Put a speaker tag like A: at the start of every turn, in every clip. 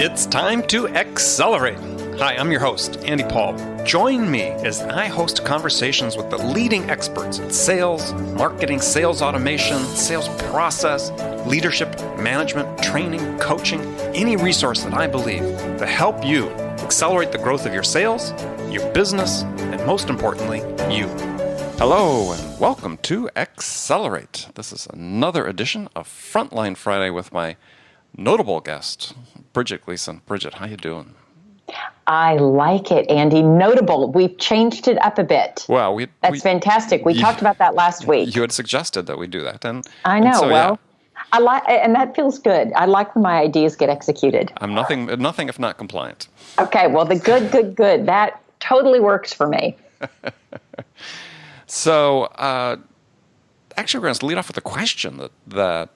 A: It's time to accelerate. Hi, I'm your host, Andy Paul. Join me as I host conversations with the leading experts in sales, marketing, sales automation, sales process, leadership, management, training, coaching, any resource that I believe to help you accelerate the growth of your sales, your business, and most importantly, you. Hello, and welcome to Accelerate. This is another edition of Frontline Friday with my notable guest, Bridget Gleason. Bridget, how you doing?
B: I like it, Andy. Notable. We've changed it up a bit.
A: Well,
B: that's fantastic. We talked about that last week.
A: You had suggested that we do that, and
B: I know.
A: And so,
B: well, yeah. I like, and that feels good. I like when my ideas get executed.
A: I'm nothing if not compliant.
B: Okay. Well, the good. That totally works for me.
A: So, actually, we're going to lead off with a question that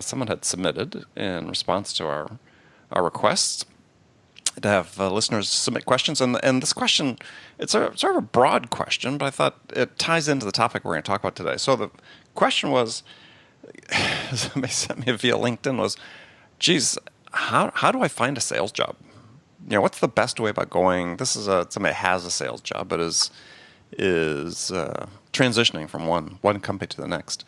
A: someone had submitted in response to our requests to have listeners submit questions. And this question, it's sort of a broad question, but I thought it ties into the topic we're going to talk about today. So the question was, somebody sent me via LinkedIn, was, geez, how do I find a sales job? You know, what's the best way about going? This is somebody has a sales job, but is transitioning from one company to the next.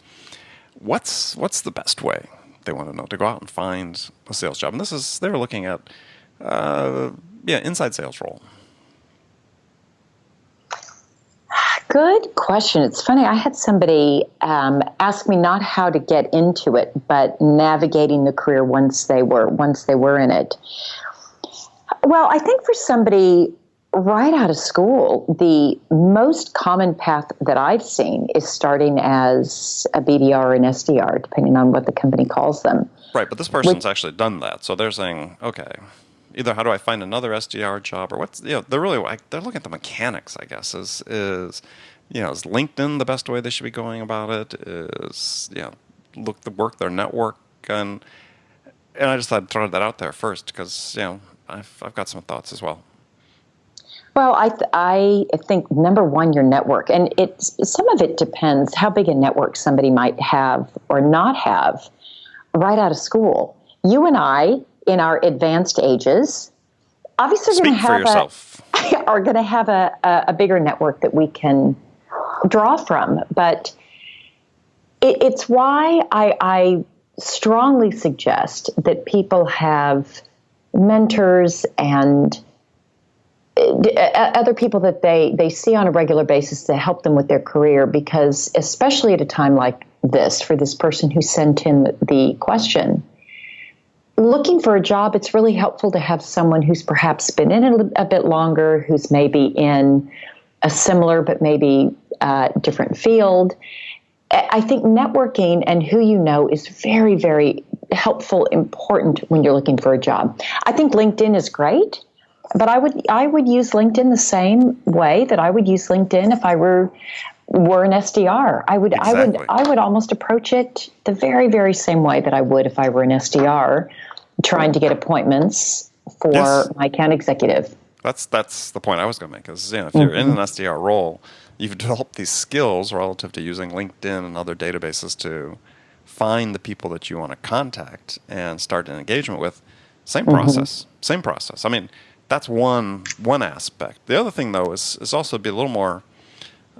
A: What's the best way, they want to know, to go out and find a sales job? And they were looking at inside sales role.
B: Good question. It's funny. I had somebody ask me not how to get into it, but navigating the career once they were in it. Well, I think for somebody right out of school, the most common path that I've seen is starting as a BDR or an SDR, depending on what the company calls them.
A: Right, but this person's actually done that. So they're saying, okay, either how do I find another SDR job, or they're looking at the mechanics, I guess, is LinkedIn the best way they should be going about it? Is, work their network, and I just thought I'd throw that out there first because, I've got some thoughts as well.
B: Well, I think number one, your network, and some of it depends how big a network somebody might have or not have right out of school. You and I, in our advanced ages, obviously are going to have a bigger network that we can draw from. But it's why I strongly suggest that people have mentors and other people that they see on a regular basis to help them with their career, because especially at a time like this, for this person who sent in the question, looking for a job, it's really helpful to have someone who's perhaps been in it a bit longer, who's maybe in a similar but maybe different field. I think networking and who you know is very, very helpful, important when you're looking for a job. I think LinkedIn is great. But I would use LinkedIn the same way that I would use LinkedIn if I were an SDR. I would almost approach it the very, very same way that I would if I were an SDR trying to get appointments for my account executive.
A: That's the point I was going to make. Is if you're in an SDR role, you've developed these skills relative to using LinkedIn and other databases to find the people that you want to contact and start an engagement with. Same process. I mean, that's one aspect. The other thing, though, is also to be a little more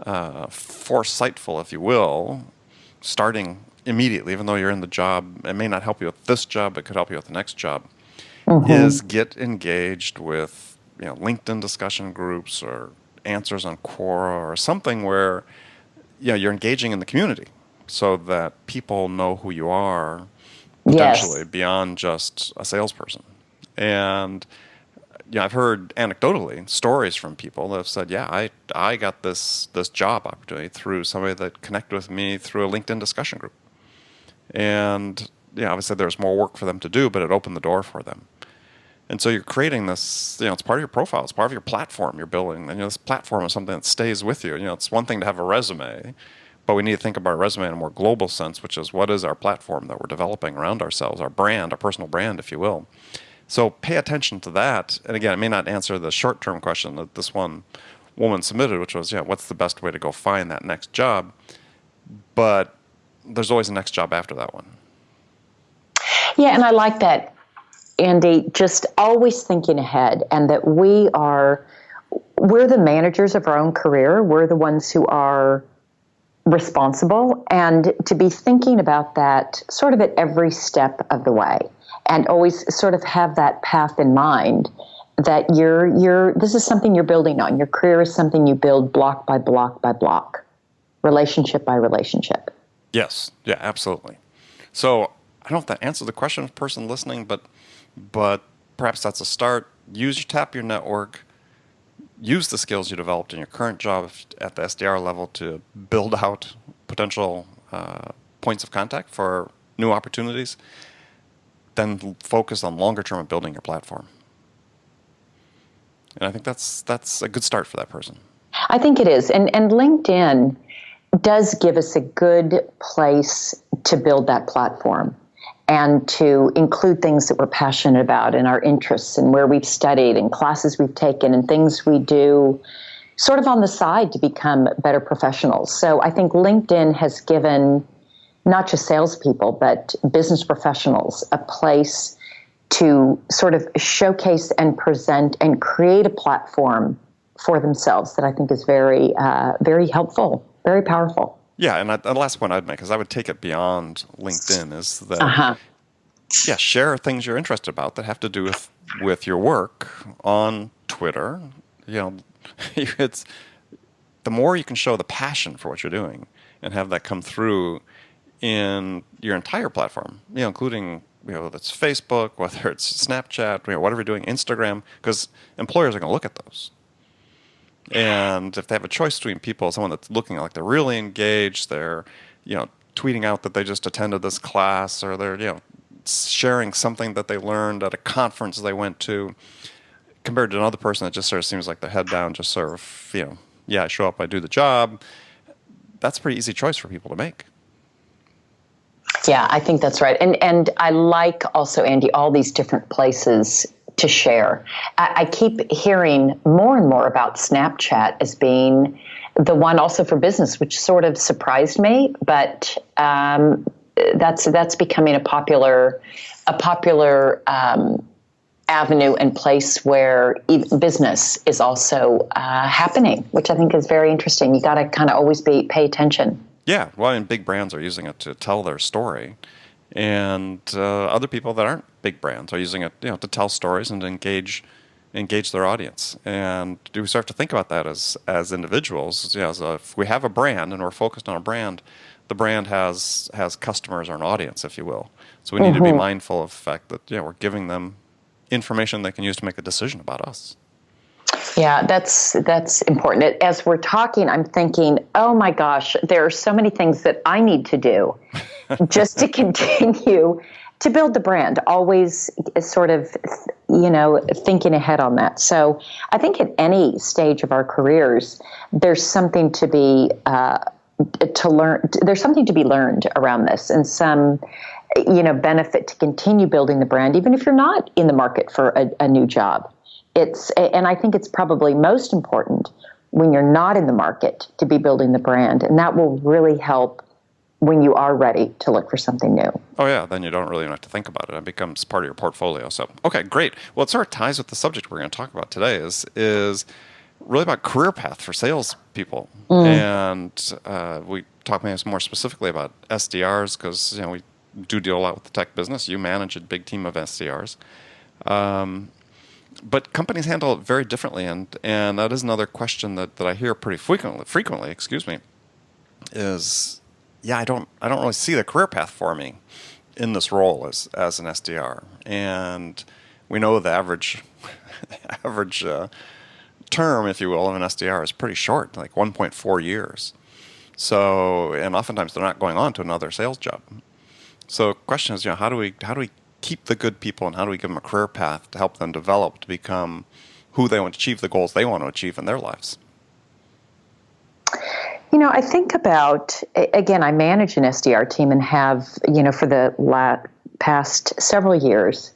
A: foresightful, if you will, starting immediately, even though you're in the job. It may not help you with this job, it could help you with the next job, is get engaged with LinkedIn discussion groups or answers on Quora or something where you're engaging in the community so that people know who you are potentially beyond just a salesperson. And I've heard anecdotally stories from people that have said, I got this job opportunity through somebody that connected with me through a LinkedIn discussion group. And obviously there's more work for them to do, but it opened the door for them. And so you're creating this, it's part of your profile, it's part of your platform you're building. And this platform is something that stays with you. It's one thing to have a resume, but we need to think about our resume in a more global sense, which is what is our platform that we're developing around ourselves, our brand, our personal brand, if you will. So pay attention to that. And again, it may not answer the short-term question that this one woman submitted, which was, what's the best way to go find that next job? But there's always a next job after that one.
B: Yeah, and I like that Andy, just always thinking ahead, and that we're the managers of our own career. We're the ones who are responsible, and to be thinking about that sort of at every step of the way, and always sort of have that path in mind, that this is something you're building on. Your career is something you build block by block by block, relationship by relationship.
A: Yes. Yeah, absolutely. So I don't know if that answers the question of the person listening, but perhaps that's a start. Tap your network. Use the skills you developed in your current job at the SDR level to build out potential points of contact for new opportunities. Then focus on longer term of building your platform. And I think that's a good start for that person.
B: I think it is. And LinkedIn does give us a good place to build that platform and to include things that we're passionate about and our interests and where we've studied and classes we've taken and things we do sort of on the side to become better professionals. So I think LinkedIn has given not just salespeople, but business professionals a place to sort of showcase and present and create a platform for themselves that I think is very, very helpful, very powerful.
A: Yeah, and the last point I'd make is I would take it beyond LinkedIn is that, yeah, share things you're interested about that have to do with your work on Twitter. You know, it's the more you can show the passion for what you're doing and have that come through in your entire platform, you know, including, you know, whether it's Facebook, whether it's Snapchat, you know, whatever you're doing, Instagram, because employers are going to look at those. And if they have a choice between someone that's looking like they're really engaged, they're, you know, tweeting out that they just attended this class, or they're, you know, sharing something that they learned at a conference they went to, compared to another person that just sort of seems like their head down, just sort of, you know, yeah, I show up, I do the job. That's a pretty easy choice for people to make.
B: Yeah, I think that's right. And I like also, Andy, all these different places to share. I keep hearing more and more about Snapchat as being the one also for business, which sort of surprised me, but that's becoming a popular avenue and place where business is also happening, which I think is very interesting. You got to kind of always pay attention.
A: Yeah, well, and big brands are using it to tell their story, and other people that aren't big brands are using it, you know, to tell stories and to engage their audience. And do we start to think about that as individuals? You know, if we have a brand and we're focused on a brand, the brand has customers or an audience, if you will. So we need to be mindful of the fact that, you know, we're giving them information they can use to make a decision about us.
B: Yeah, that's important. As we're talking, I'm thinking, oh my gosh, there are so many things that I need to do just to continue to build the brand, always sort of, you know, thinking ahead on that. So I think at any stage of our careers, there's something to be to learn. There's something to be learned around this, and some, you know, benefit to continue building the brand, even if you're not in the market for a new job. And I think it's probably most important when you're not in the market to be building the brand, and that will really help when you are ready to look for something new.
A: Oh yeah, then you don't really have to think about it. It becomes part of your portfolio. So, okay, great. Well, it sort of ties with the subject we're going to talk about today is really about career path for salespeople. And we talk maybe more specifically about SDRs because, you know, we do deal a lot with the tech business. You manage a big team of SDRs. But companies handle it very differently, and that is another question that I hear pretty frequently, is, yeah, I don't really see the career path for me in this role as an SDR. And we know the average term, if you will, of an SDR is pretty short, like 1.4 years. So, and oftentimes they're not going on to another sales job. So the question is, you know, how do we keep the good people, and how do we give them a career path to help them develop to become who they want to achieve, the goals they want to achieve in their lives?
B: You know, I think about, again, I manage an SDR team and have, you know, for the past several years.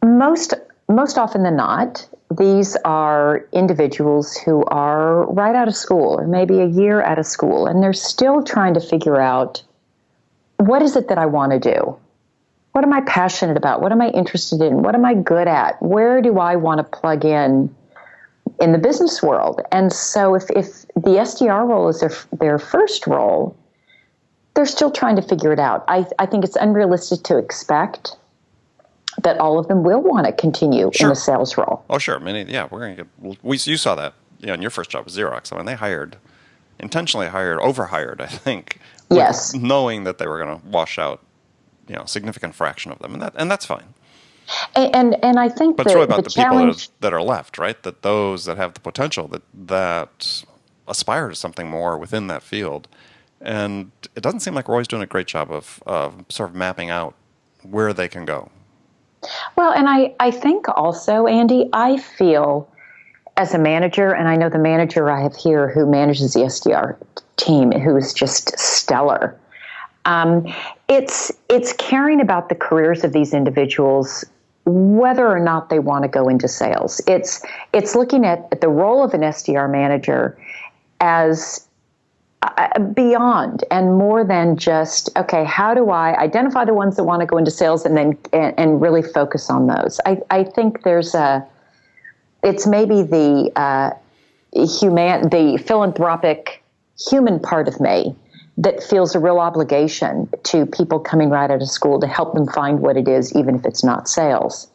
B: Most often than not, these are individuals who are right out of school or maybe a year out of school, and they're still trying to figure out, what is it that I want to do? What am I passionate about? What am I interested in? What am I good at? Where do I want to plug in the business world? And so if the SDR role is their first role, they're still trying to figure it out. I think it's unrealistic to expect that all of them will want to continue in the sales role.
A: Oh, sure. I mean, yeah, we're going to get, you saw that, in your first job with Xerox. I mean, they intentionally overhired, I think.
B: Yes.
A: Knowing that they were going to wash out, a significant fraction of them. And that's fine.
B: And I think
A: but it's really about the
B: challenge,
A: people that are left, right? That those that have the potential that aspire to something more within that field. And it doesn't seem like we're always doing a great job of sort of mapping out where they can go.
B: Well, and I think also, Andy, I feel as a manager, and I know the manager I have here who manages the SDR team, who is just stellar. It's caring about the careers of these individuals, whether or not they want to go into sales. It's looking at the role of an SDR manager as beyond and more than just, okay, how do I identify the ones that want to go into sales and then and really focus on those? I think it's maybe the philanthropic human part of me that feels a real obligation to people coming right out of school to help them find what it is, even if it's not sales.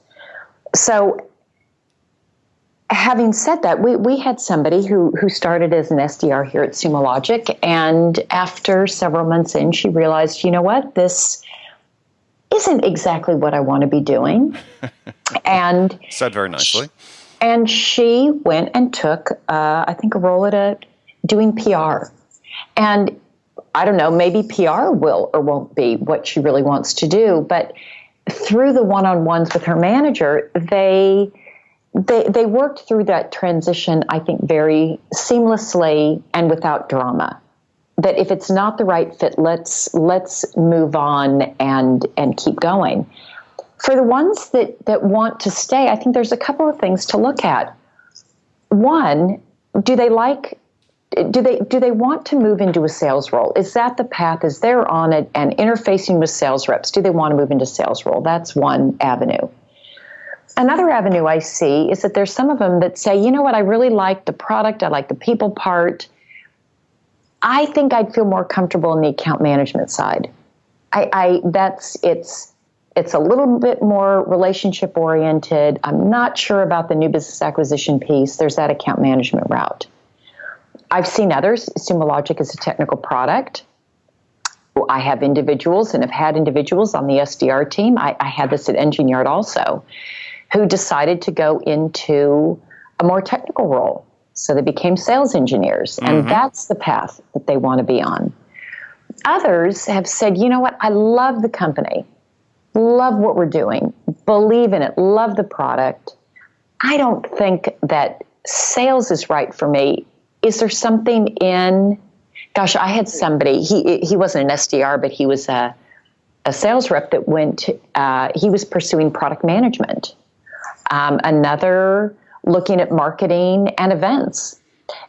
B: So having said that, we had somebody who started as an SDR here at Sumo Logic, and after several months in, she realized, you know what, this isn't exactly what I want to be doing. And
A: said very nicely.
B: And she went and took, I think, a role at doing PR. And I don't know, maybe PR will or won't be what she really wants to do, but through the one-on-ones with her manager, they worked through that transition, I think, very seamlessly and without drama. That if it's not the right fit, let's move on and keep going. For the ones that want to stay, I think there's a couple of things to look at. One, do they want to move into a sales role? Is that the path? Is they're on it and interfacing with sales reps? Do they want to move into sales role? That's one avenue. Another avenue I see is that there's some of them that say, you know what, I really like the product, I like the people part. I think I'd feel more comfortable in the account management side. It's a little bit more relationship oriented. I'm not sure about the new business acquisition piece. There's that account management route. I've seen others. Sumo Logic is a technical product. I have individuals and have had individuals on the SDR team. I had this at Engine Yard also, who decided to go into a more technical role. So they became sales engineers, and that's the path that they want to be on. Others have said, you know what, I love the company, love what we're doing, believe in it, love the product. I don't think that sales is right for me. Is there something in, gosh, I had somebody, he wasn't an SDR, but he was a sales rep that he was pursuing product management. Another looking at marketing and events.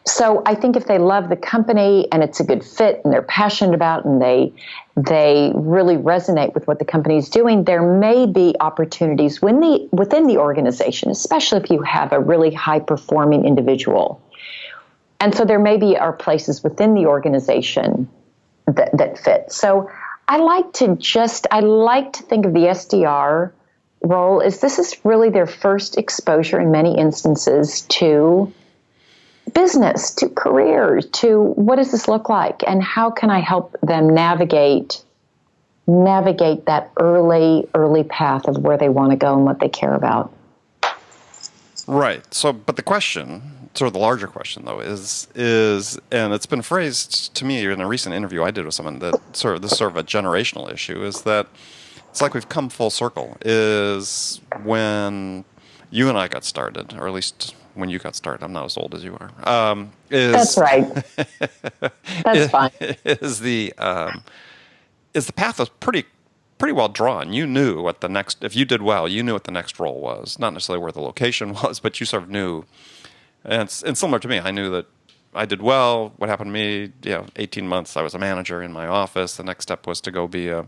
B: So I think if they love the company and it's a good fit and they're passionate about it and they really resonate with what the company is doing, there may be opportunities within the organization, especially if you have a really high-performing individual. And so there maybe are places within the organization that fit. So I like to think of the SDR role is this is really their first exposure in many instances to business, to careers, to what does this look like and how can I help them navigate that early path of where they want to go and what they care about.
A: Right. So, but the question, sort of the larger question though, is, and it's been phrased to me in a recent interview I did with someone that this is sort of a generational issue, is that it's like we've come full circle, is when you and I got started, or at least when you got started. I'm not as old as you are.
B: That's right. That's fine.
A: Is the path was pretty well drawn. You knew what the next, if you did well, you knew what the next role was. Not necessarily where the location was, but you sort of knew. And similar to me, I knew that I did well. What happened to me, 18 months, I was a manager in my office. The next step was to go be a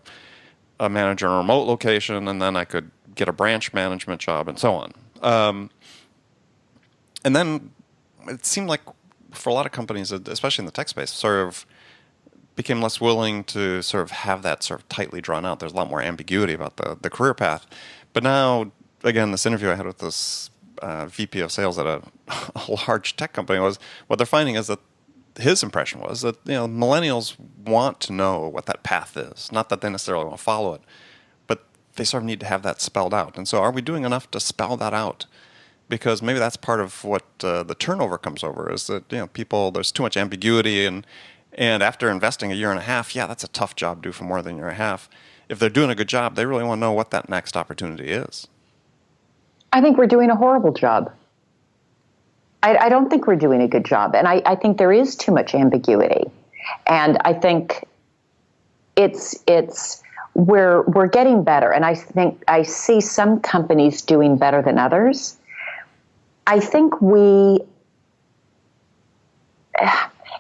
A: a manager in a remote location, and then I could get a branch management job, and so on. And then it seemed like for a lot of companies, especially in the tech space, sort of became less willing to sort of have that sort of tightly drawn out. There's a lot more ambiguity about the career path. But now, again, this interview I had with this VP of sales at a large tech company was what they're finding is that his impression was that millennials want to know what that path is. Not that they necessarily want to follow it, but they sort of need to have that spelled out. And so, are we doing enough to spell that out? Because maybe that's part of what the turnover comes over is that people, there's too much ambiguity, and after investing a year and a half, yeah, that's a tough job to do for more than a year and a half. If they're doing a good job, they really want to know what that next opportunity is.
B: I think we're doing a horrible job. I don't think we're doing a good job. And I think there is too much ambiguity. And I think we're getting better. And I think I see some companies doing better than others. I think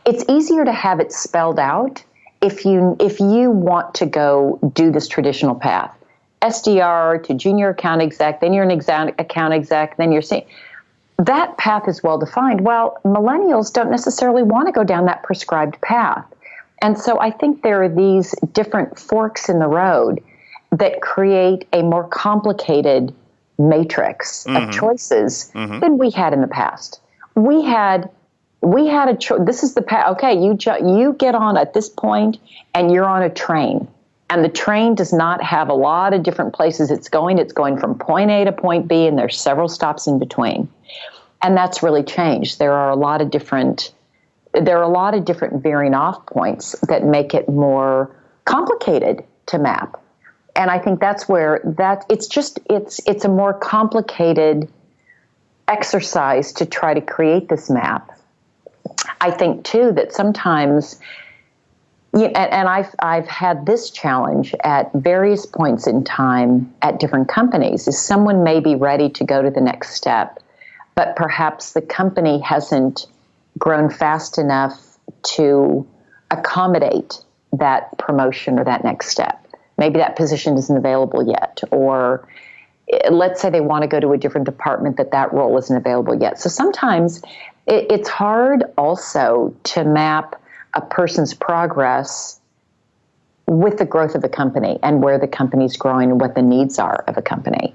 B: it's easier to have it spelled out if you want to go do this traditional path. SDR to junior account exec, then you're an account exec, then you're saying that path is well defined. Well, millennials don't necessarily want to go down that prescribed path. And so I think there are these different forks in the road that create a more complicated matrix of choices than we had in the past. We had a choice. This is the path. Okay, you get on at this point and you're on a train. And the train does not have a lot of different places it's going. It's going from point A to point B, and there's several stops in between. And that's really changed. There are a lot of different veering off points that make it more complicated to map. And I think that's where it's a more complicated exercise to try to create this map. I think too that sometimes, and I've had this challenge at various points in time at different companies, is someone may be ready to go to the next step, but perhaps the company hasn't grown fast enough to accommodate that promotion or that next step. Maybe that position isn't available yet, or let's say they want to go to a different department that role isn't available yet. So sometimes it's hard also to map a person's progress with the growth of the company and where the company's growing and what the needs are of a company.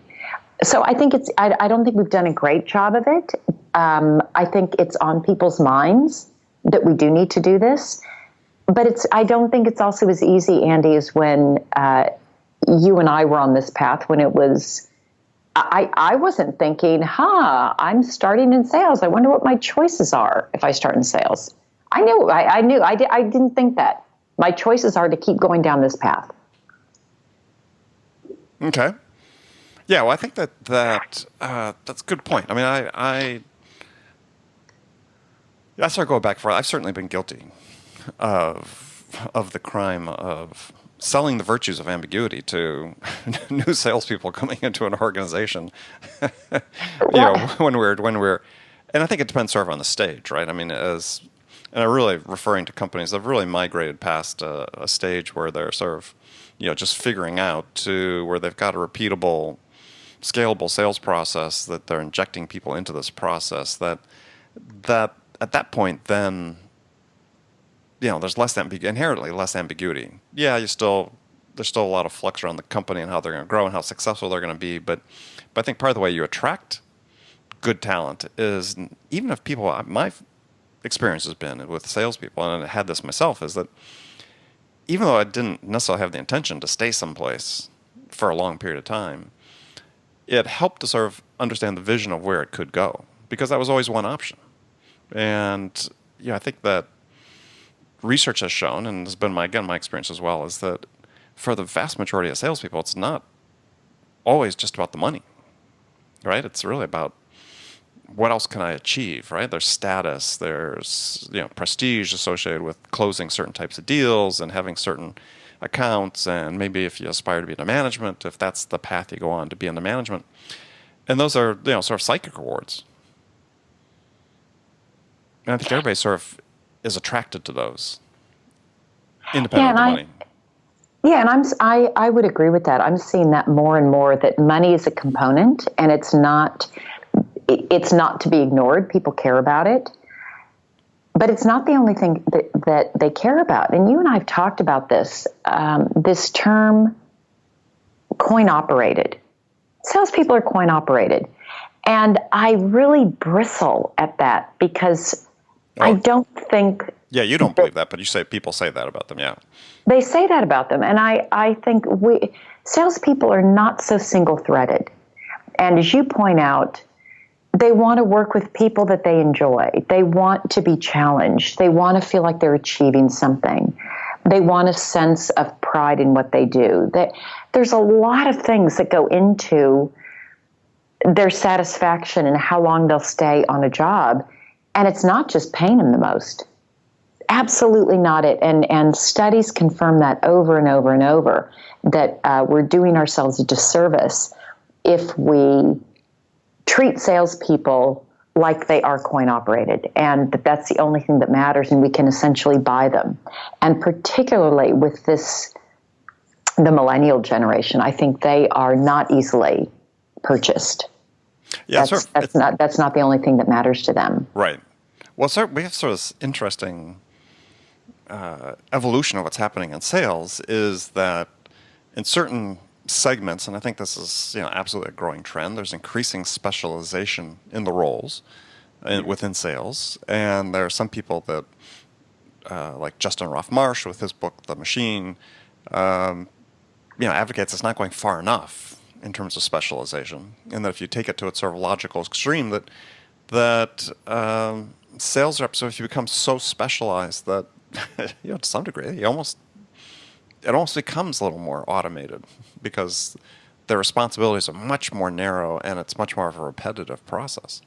B: So I think I don't think we've done a great job of it. I think it's on people's minds that we do need to do this. But I don't think it's also as easy, Andy, as when you and I were on this path when it was, I wasn't thinking, I'm starting in sales. I wonder what my choices are if I start in sales. I knew. I didn't think that. My choices are to keep going down this path.
A: Okay. Yeah, well, I think that's a good point. I mean, I start going back for. I've certainly been guilty of the crime of selling the virtues of ambiguity to new salespeople coming into an organization. When we're, and I think it depends sort of on the stage, right? I mean, and I'm really referring to companies that have really migrated past a stage where they're sort of, just figuring out to where they've got a repeatable, scalable sales process that they're injecting people into this process. That at that point, then, there's inherently less ambiguity. Yeah, there's still a lot of flux around the company and how they're going to grow and how successful they're going to be. But I think part of the way you attract good talent is, even if people, my experience has been with salespeople, and I had this myself, is that even though I didn't necessarily have the intention to stay someplace for a long period of time, it helped to sort of understand the vision of where it could go, because that was always one option. And I think that research has shown, and has been my experience as well, is that for the vast majority of salespeople, it's not always just about the money, right? It's really about what else can I achieve, right? There's status, there's prestige associated with closing certain types of deals and having certain accounts, and maybe if you aspire to be into management, if that's the path you go on to be into management. And those are sort of psychic rewards. And I think everybody sort of is attracted to those, independent of the money.
B: Yeah, and I would agree with that. I'm seeing that more and more, that money is a component, and it's not to be ignored. People care about it, but it's not the only thing that they care about. And you and I have talked about this term, coin operated. Salespeople are coin operated. And I really bristle at that because I don't think.
A: Yeah, you don't believe that, but people say that about them, yeah.
B: They say that about them. And I think salespeople are not so single-threaded. And as you point out, they want to work with people that they enjoy. They want to be challenged. They want to feel like they're achieving something. They want a sense of pride in what they do. There's a lot of things that go into their satisfaction and how long they'll stay on a job. And it's not just paying them the most. Absolutely not it. And studies confirm that over and over and over, that we're doing ourselves a disservice if we treat salespeople like they are coin operated, and that's the only thing that matters, and we can essentially buy them. And particularly with the millennial generation, I think they are not easily purchased.
A: Yeah,
B: that's not the only thing that matters to them.
A: Right. Well, we have sort of this interesting evolution of what's happening in sales, is that in certain segments, and I think this is absolutely a growing trend, there's increasing specialization in the roles within sales. And there are some people that, like Justin Roth-Marsh with his book, The Machine, advocates it's not going far enough in terms of specialization, and that if you take it to its sort of logical extreme, that sales reps, so if you become so specialized that to some degree it almost becomes a little more automated, because their responsibilities are much more narrow and it's much more of a repetitive process.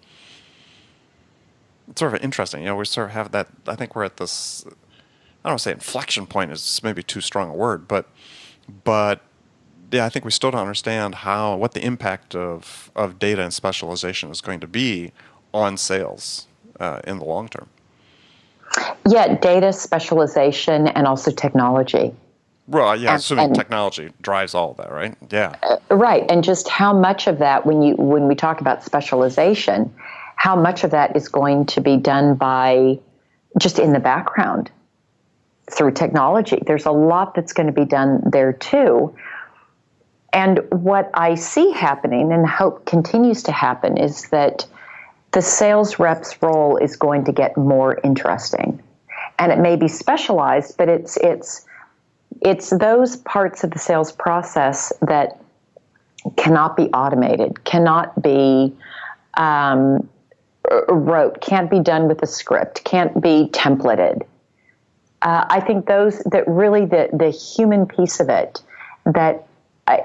A: It's sort of interesting. We sort of have that. I think we're at this, I don't want to say inflection point is maybe too strong a word, but yeah, I think we still don't understand what the impact of data and specialization is going to be on sales in the long term.
B: Yeah, data, specialization, and also technology.
A: Well, yeah, assuming technology drives all of that, right? Yeah.
B: Right, and just how much of that, when we talk about specialization, how much of that is going to be done by just in the background through technology? There's a lot that's going to be done there too. And what I see happening, and hope continues to happen, is that the sales rep's role is going to get more interesting. And it may be specialized, but it's those parts of the sales process that cannot be automated, cannot be wrote, can't be done with a script, can't be templated. I think that really the human piece of it that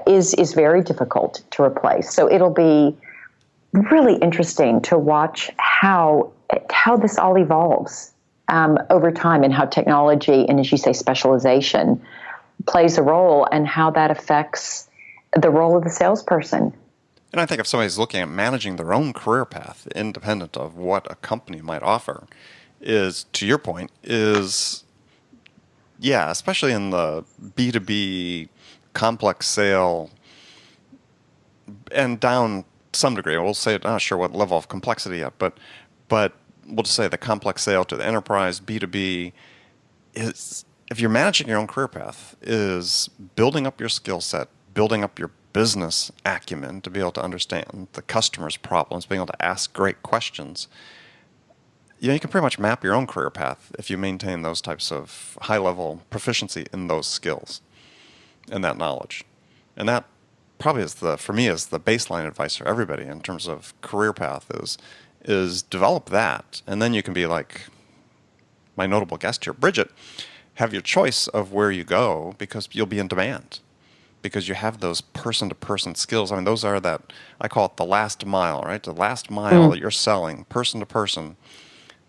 B: is very difficult to replace. So it'll be really interesting to watch how this all evolves over time, and how technology and, as you say, specialization plays a role, and how that affects the role of the salesperson.
A: And I think if somebody's looking at managing their own career path, independent of what a company might offer, is, to your point, especially in the B2B complex sale, and down some degree, we'll say, I'm not sure what level of complexity yet, but we'll just say the complex sale to the enterprise, B2B, is, if you're managing your own career path, is building up your skill set, building up your business acumen to be able to understand the customer's problems, being able to ask great questions. You can pretty much map your own career path if you maintain those types of high-level proficiency in those skills and that knowledge. And that probably for me is the baseline advice for everybody in terms of career path, is develop that. And then you can be like my notable guest here, Bridget, have your choice of where you go, because you'll be in demand, because you have those person-to-person skills. I mean, those are I call it the last mile, right? The last mile that you're selling, person-to-person.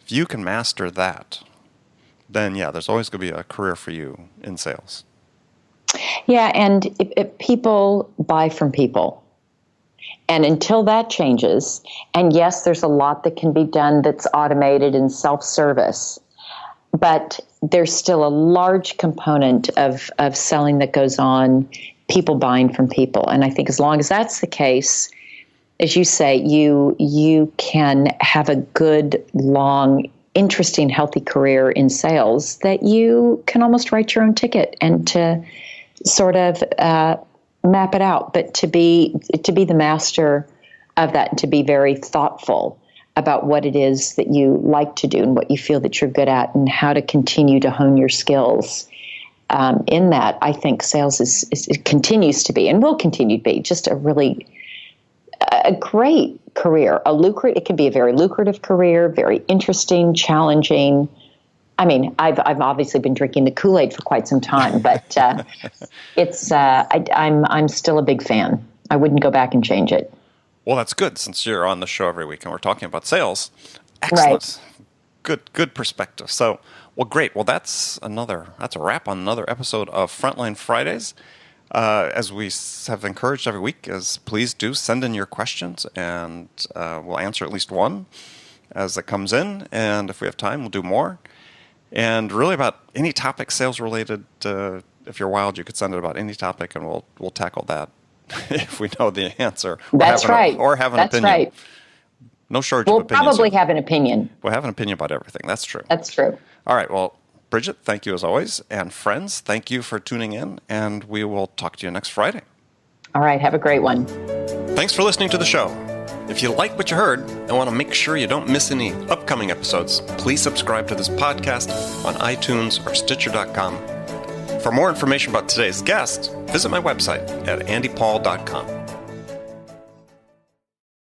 A: If you can master that, then there's always going to be a career for you in sales.
B: Yeah, and if people buy from people. And until that changes, and yes, there's a lot that can be done that's automated and self-service, but there's still a large component of selling that goes on, people buying from people. And I think as long as that's the case, as you say, you can have a good, long, interesting, healthy career in sales that you can almost write your own ticket and to sort of map it out. But to be the master of that and to be very thoughtful about what it is that you like to do and what you feel that you're good at and how to continue to hone your skills in that, I think sales it continues to be and will continue to be just a great career. It can be a very lucrative career, very interesting, challenging. I mean, I've obviously been drinking the Kool-Aid for quite some time, but I'm still a big fan. I wouldn't go back and change it.
A: Well, that's good since you're on the show every week and we're talking about sales. Excellent. Right. Good perspective. So, well, great. Well, that's a wrap on another episode of Frontline Fridays. As we have encouraged every week, please do send in your questions and we'll answer at least one as it comes in. And if we have time, we'll do more. And really about any topic sales related, if you're wild, you could send it about any topic and we'll tackle that. If we know the answer.
B: That's right.
A: Or have an opinion. Right. No shortage of opinions.
B: We'll probably have an opinion.
A: We'll have an opinion about everything. That's true.
B: That's true.
A: All right. Well, Bridget, thank you as always. And friends, thank you for tuning in. And we will talk to you next Friday. All
B: right. Have a great one.
A: Thanks for listening to the show. If you like what you heard and want to make sure you don't miss any upcoming episodes, please subscribe to this podcast on iTunes or Stitcher.com. For more information about today's guest, visit my website at andypaul.com.